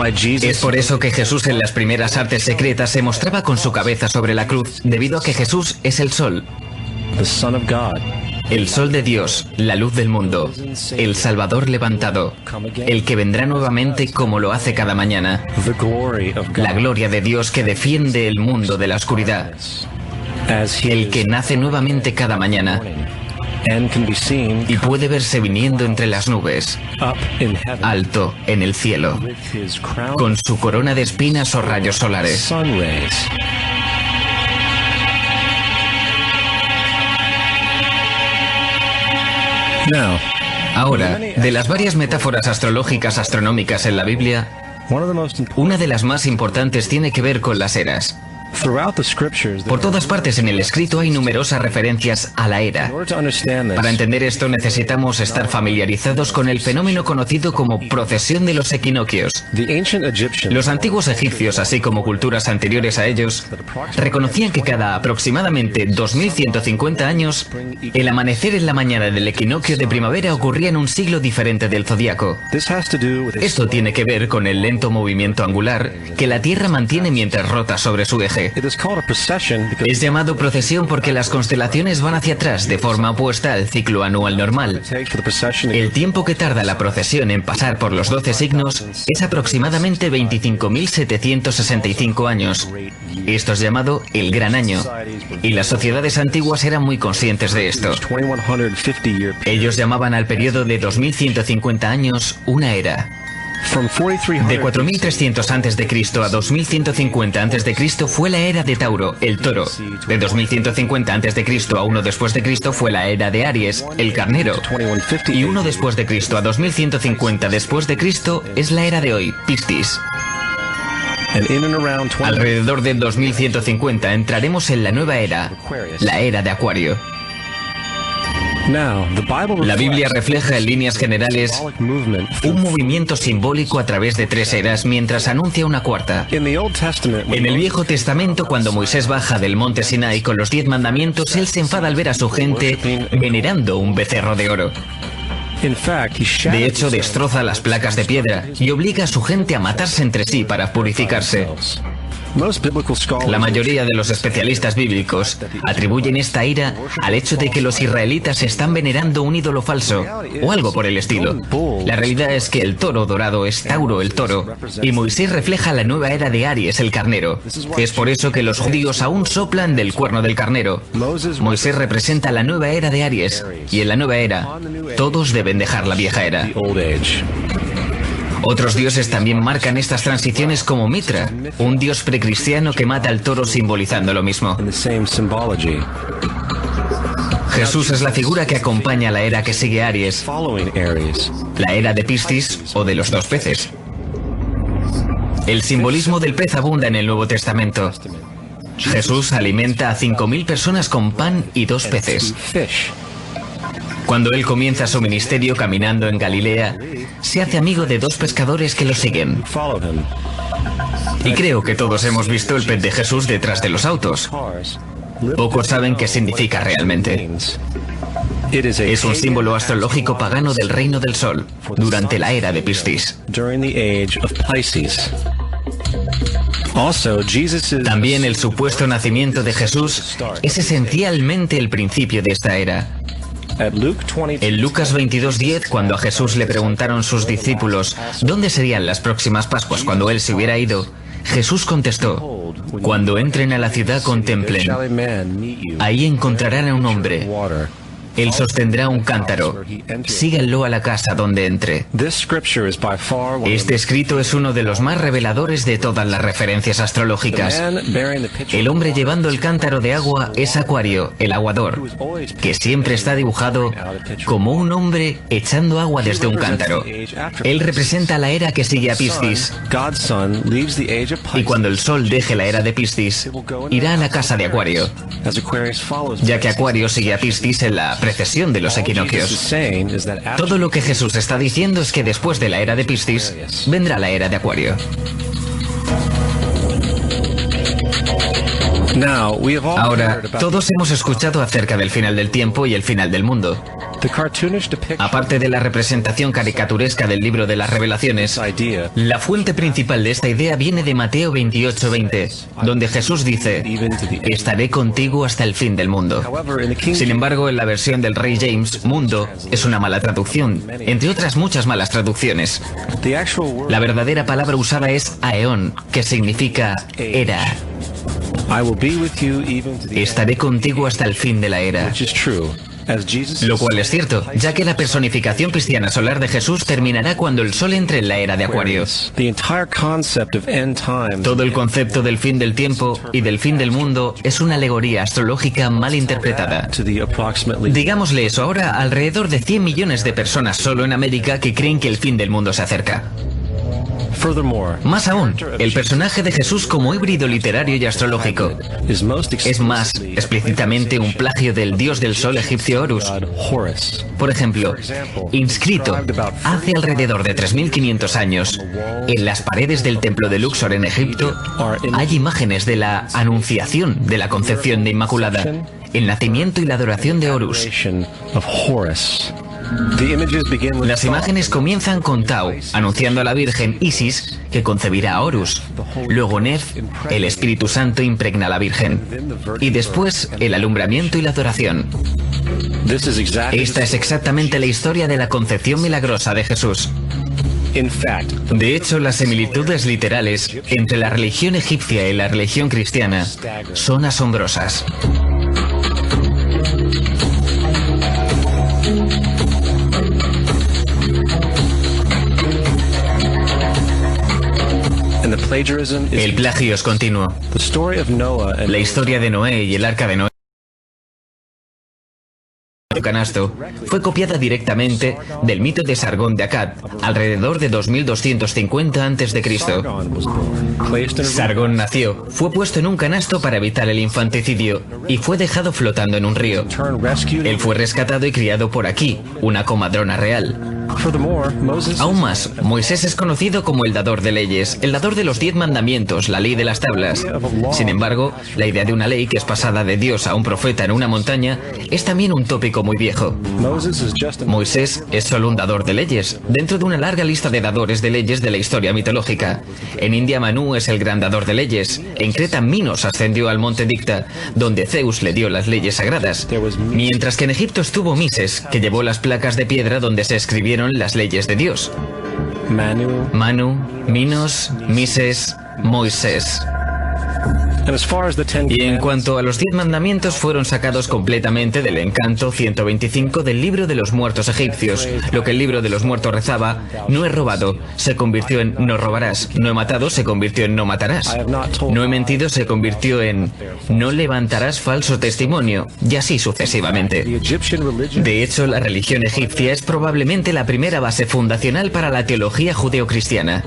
Es por eso que Jesús en las primeras artes secretas se mostraba con su cabeza sobre la cruz, debido a que Jesús es el sol. El sol de Dios, la luz del mundo, el Salvador levantado, el que vendrá nuevamente como lo hace cada mañana, la gloria de Dios que defiende el mundo de la oscuridad, el que nace nuevamente cada mañana y puede verse viniendo entre las nubes, alto en el cielo, con su corona de espinas o rayos solares. Ahora, de las varias metáforas astrológicas astronómicas en la Biblia, una de las más importantes tiene que ver con las eras. Por todas partes en el escrito hay numerosas referencias a la era. Para entender esto necesitamos estar familiarizados con el fenómeno conocido como procesión de los equinoccios. Los antiguos egipcios, así como culturas anteriores a ellos, reconocían que cada aproximadamente 2150 años, el amanecer en la mañana del equinoccio de primavera ocurría en un siglo diferente del zodiaco. Esto tiene que ver con el lento movimiento angular que la Tierra mantiene mientras rota sobre su eje. Es llamado procesión porque las constelaciones van hacia atrás de forma opuesta al ciclo anual normal. El tiempo que tarda la procesión en pasar por los 12 signos es aproximadamente 25.765 años. Esto es llamado el Gran Año, y las sociedades antiguas eran muy conscientes de esto. Ellos llamaban al periodo de 2150 años una era. De 4300 a.C. a 2150 a.C. fue la era de Tauro, el toro. De 2150 a.C. a 1 después de Cristo fue la era de Aries, el carnero. Y 1 después de Cristo a 2150 después de Cristo es la era de hoy, Piscis. Alrededor del 2150 entraremos en la nueva era, la era de Acuario. La Biblia refleja en líneas generales un movimiento simbólico a través de 3 eras mientras anuncia una cuarta. En el Viejo Testamento, cuando Moisés baja del monte Sinai con los 10 mandamientos, él se enfada al ver a su gente venerando un becerro de oro. De hecho, destroza las placas de piedra y obliga a su gente a matarse entre sí para purificarse. La mayoría de los especialistas bíblicos atribuyen esta ira al hecho de que los israelitas están venerando un ídolo falso o algo por el estilo. La realidad es que el toro dorado es Tauro, el toro, y Moisés refleja la nueva era de Aries, el carnero. Es por eso que los judíos aún soplan del cuerno del carnero. Moisés representa la nueva era de Aries, y en la nueva era todos deben dejar la vieja era. Otros dioses también marcan estas transiciones, como Mitra, un dios precristiano que mata al toro simbolizando lo mismo. Jesús es la figura que acompaña la era que sigue a Aries, la era de Piscis o de los 2 peces. El simbolismo del pez abunda en el Nuevo Testamento. Jesús alimenta a 5000 personas con pan y 2 peces. Cuando él comienza su ministerio caminando en Galilea, se hace amigo de 2 pescadores que lo siguen. Y creo que todos hemos visto el pez de Jesús detrás de los autos. Pocos saben qué significa realmente. Es un símbolo astrológico pagano del reino del sol, durante la era de Piscis. También el supuesto nacimiento de Jesús es esencialmente el principio de esta era. En Lucas 22:10, cuando a Jesús le preguntaron sus discípulos dónde serían las próximas Pascuas cuando él se hubiera ido, Jesús contestó: cuando entren a la ciudad contemplen, ahí encontrarán a un hombre. Él sostendrá un cántaro. Síganlo a la casa donde entre. Este escrito es uno de los más reveladores de todas las referencias astrológicas. El hombre llevando el cántaro de agua es Acuario, el aguador, que siempre está dibujado como un hombre echando agua desde un cántaro. Él representa la era que sigue a Piscis. Y cuando el sol deje la era de Piscis, irá a la casa de Acuario, ya que Acuario sigue a Piscis en la precesión de los equinoccios. Todo lo que Jesús está diciendo es que después de la era de Piscis vendrá la era de Acuario. Ahora, todos hemos escuchado acerca del final del tiempo y el final del mundo. Aparte de la representación caricaturesca del libro de las Revelaciones, la fuente principal de esta idea viene de Mateo 28:20, donde Jesús dice: estaré contigo hasta el fin del mundo. Sin embargo, en la versión del Rey James, mundo es una mala traducción, entre otras muchas malas traducciones. La verdadera palabra usada es aeón, que significa era. Estaré contigo hasta el fin de la era. Lo cual es cierto, ya que la personificación cristiana solar de Jesús terminará cuando el sol entre en la era de Acuario. Todo el concepto del fin del tiempo y del fin del mundo es una alegoría astrológica mal interpretada. Digámosle eso ahora, alrededor de 100 millones de personas solo en América que creen que el fin del mundo se acerca. Más aún, el personaje de Jesús como híbrido literario y astrológico es más explícitamente un plagio del dios del sol egipcio Horus. Por ejemplo, inscrito hace alrededor de 3500 años en las paredes del templo de Luxor en Egipto hay imágenes de la anunciación de la concepción de Inmaculada, el nacimiento y la adoración de Horus. Las imágenes comienzan con Tau, anunciando a la Virgen Isis que concebirá a Horus. Luego Nef, el Espíritu Santo impregna a la Virgen. Y después el alumbramiento y la adoración. Esta es exactamente la historia de la concepción milagrosa de Jesús. De hecho, las similitudes literales entre la religión egipcia y la religión cristiana son asombrosas. El plagio es continuo. La historia de Noé y el arca de Noé, canasto, fue copiada directamente del mito de Sargón de Akkad, alrededor de 2250 a.C. Sargón nació, fue puesto en un canasto para evitar el infanticidio y fue dejado flotando en un río. Él fue rescatado y criado por Aquí, una comadrona real. Aún más, Moisés es conocido como el dador de leyes, el dador de los 10 mandamientos, la ley de las tablas. Sin embargo, la idea de una ley que es pasada de Dios a un profeta en una montaña es también un tópico muy viejo. Moisés es solo un dador de leyes, dentro de una larga lista de dadores de leyes de la historia mitológica. En India Manú es el gran dador de leyes. En Creta Minos ascendió al monte Dicta, donde Zeus le dio las leyes sagradas. Mientras que en Egipto estuvo Mises, que llevó las placas de piedra donde se escribieron las leyes de Dios. Manu, Minos, Mises, Moisés. Y en cuanto a los 10 mandamientos, fueron sacados completamente del encanto 125 del libro de los muertos egipcios. Lo que el libro de los muertos rezaba: no he robado, se convirtió en no robarás. No he matado, se convirtió en no matarás. No he mentido, se convirtió en no levantarás falso testimonio, y así sucesivamente. De hecho, la religión egipcia es probablemente la primera base fundacional para la teología judeocristiana.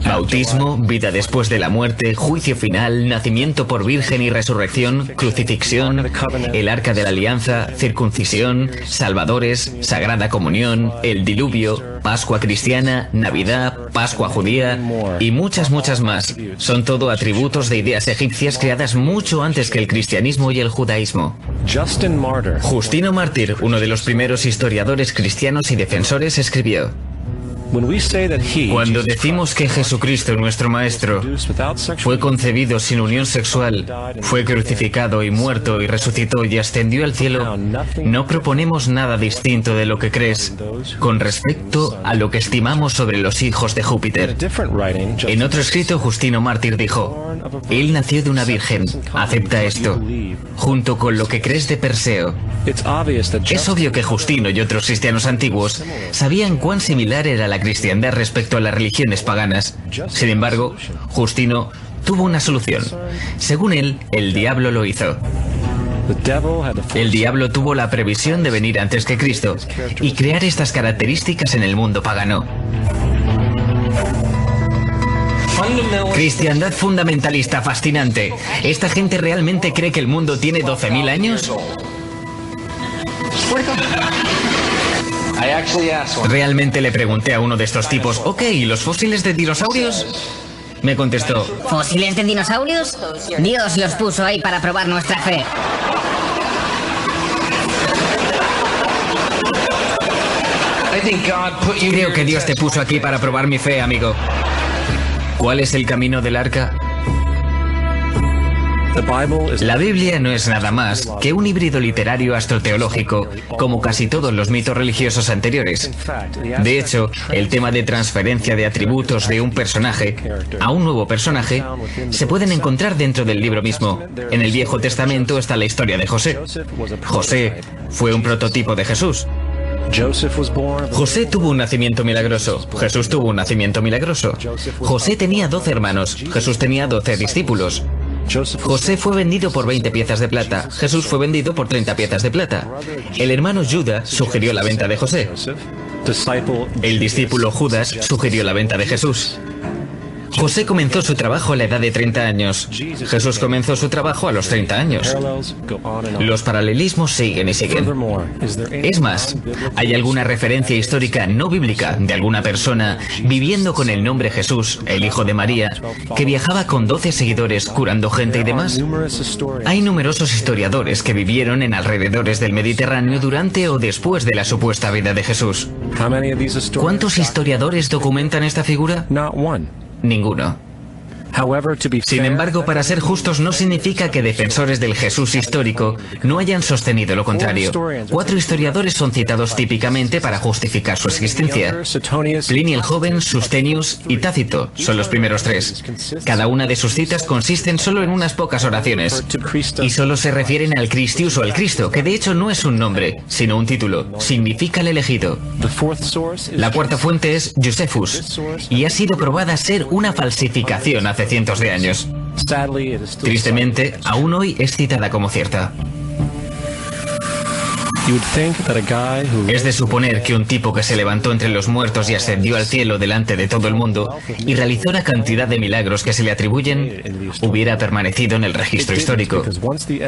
Bautismo, vida después de la muerte, juicio final, nacimiento por virgen y resurrección, crucifixión, el arca de la alianza, circuncisión, salvadores, sagrada comunión, el diluvio, Pascua cristiana, Navidad, Pascua judía y muchas más. Son todo atributos de ideas egipcias creadas mucho antes que el cristianismo y el judaísmo. Justino Mártir, uno de los primeros historiadores cristianos y defensores, escribió: cuando decimos que Jesucristo, nuestro Maestro, fue concebido sin unión sexual, fue crucificado y muerto y resucitó y ascendió al cielo, no proponemos nada distinto de lo que crees con respecto a lo que estimamos sobre los hijos de Júpiter. En otro escrito, Justino Mártir dijo: él nació de una virgen, acepta esto, junto con lo que crees de Perseo. Es obvio que Justino y otros cristianos antiguos sabían cuán similar era la cristiandad respecto a las religiones paganas. Sin embargo, Justino tuvo una solución. Según él, el diablo lo hizo. El diablo tuvo la previsión de venir antes que Cristo y crear estas características en el mundo pagano. Cristiandad fundamentalista fascinante. ¿Esta gente realmente cree que el mundo tiene 12.000 años? Realmente le pregunté a uno de estos tipos: ok, ¿y los fósiles de dinosaurios? Me contestó: ¿fósiles de dinosaurios? Dios los puso ahí para probar nuestra fe. Creo que Dios te puso aquí para probar mi fe, amigo. ¿Cuál es el camino del arca? La Biblia no es nada más que un híbrido literario astroteológico, como casi todos los mitos religiosos anteriores. De hecho, el tema de transferencia de atributos de un personaje a un nuevo personaje se pueden encontrar dentro del libro mismo. En el Viejo Testamento está la historia de José. José fue un prototipo de Jesús. José tuvo un nacimiento milagroso. Jesús tuvo un nacimiento milagroso. José tenía 12 hermanos. Jesús tenía 12 discípulos. José fue vendido por 20 piezas de plata. Jesús fue vendido por 30 piezas de plata. El hermano Judas sugirió la venta de José. El discípulo Judas sugirió la venta de Jesús. José comenzó su trabajo a la edad de 30 años. Jesús comenzó su trabajo a los 30 años. Los paralelismos siguen y siguen. Es más, ¿hay alguna referencia histórica no bíblica de alguna persona viviendo con el nombre Jesús, el hijo de María, que viajaba con 12 seguidores curando gente y demás? Hay numerosos historiadores que vivieron en alrededores del Mediterráneo durante o después de la supuesta vida de Jesús. ¿Cuántos historiadores documentan esta figura? Ninguno. Sin embargo, para ser justos no significa que defensores del Jesús histórico no hayan sostenido lo contrario. 4 historiadores son citados típicamente para justificar su existencia. Plinio el Joven, Sustenius y Tácito son los primeros 3. Cada una de sus citas consisten solo en unas pocas oraciones y solo se refieren al Christius o al Cristo, que de hecho no es un nombre, sino un título. Significa el elegido. La cuarta fuente es Josephus y ha sido probada ser una falsificación hace cientos de años. Tristemente, aún hoy es citada como cierta. Es de suponer que un tipo que se levantó entre los muertos y ascendió al cielo delante de todo el mundo y realizó la cantidad de milagros que se le atribuyen hubiera permanecido en el registro histórico.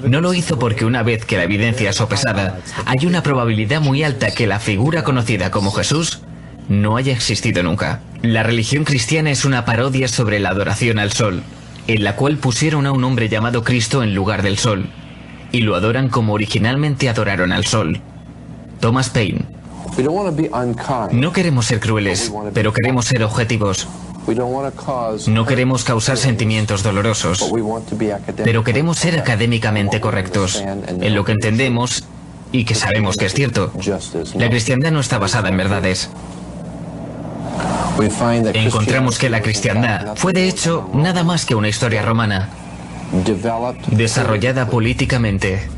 No lo hizo porque una vez que la evidencia es sopesada, hay una probabilidad muy alta que la figura conocida como Jesús no haya existido nunca. La religión cristiana es una parodia sobre la adoración al sol, en la cual pusieron a un hombre llamado Cristo en lugar del sol, y lo adoran como originalmente adoraron al sol. Thomas Paine. No queremos ser crueles, pero queremos ser objetivos. No queremos causar sentimientos dolorosos, pero queremos ser académicamente correctos en lo que entendemos y que sabemos que es cierto. La cristiandad no está basada en verdades. Encontramos que la cristiandad fue de hecho nada más que una historia romana, desarrollada políticamente.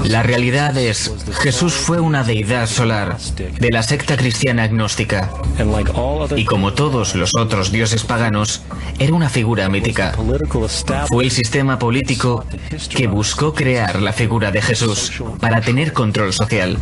La realidad es, Jesús fue una deidad solar de la secta cristiana agnóstica y como todos los otros dioses paganos, era una figura mítica. Fue el sistema político que buscó crear la figura de Jesús para tener control social.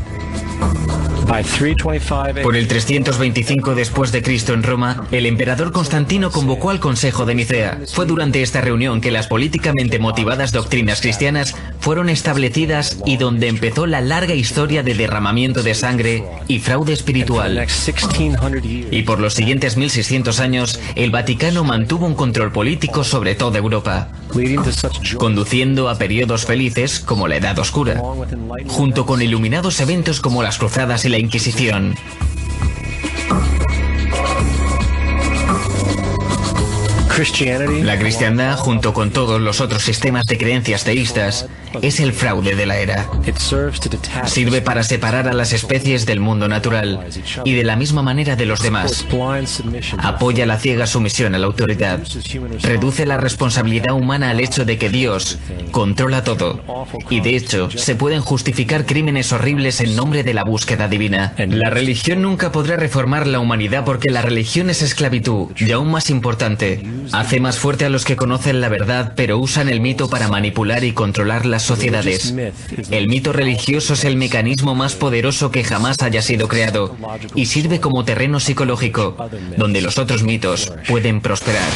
Por el 325 después de Cristo en Roma, el emperador Constantino convocó al Consejo de Nicea. Fue durante esta reunión que las políticamente motivadas doctrinas cristianas fueron establecidas y donde empezó la larga historia de derramamiento de sangre y fraude espiritual. Y por los siguientes 1600 años, el Vaticano mantuvo un control político sobre toda Europa, conduciendo a periodos felices como la Edad Oscura, junto con iluminados eventos como las Cruzadas y la Inquisición. La cristiandad, junto con todos los otros sistemas de creencias teístas, es el fraude de la era. Sirve para separar a las especies del mundo natural y de la misma manera de los demás. Apoya la ciega sumisión a la autoridad. Reduce la responsabilidad humana al hecho de que Dios controla todo. Y de hecho, se pueden justificar crímenes horribles en nombre de la búsqueda divina. La religión nunca podrá reformar la humanidad porque la religión es esclavitud, y aún más importante, hace más fuerte a los que conocen la verdad, pero usan el mito para manipular y controlar las sociedades. El mito religioso es el mecanismo más poderoso que jamás haya sido creado y sirve como terreno psicológico, donde los otros mitos pueden prosperar.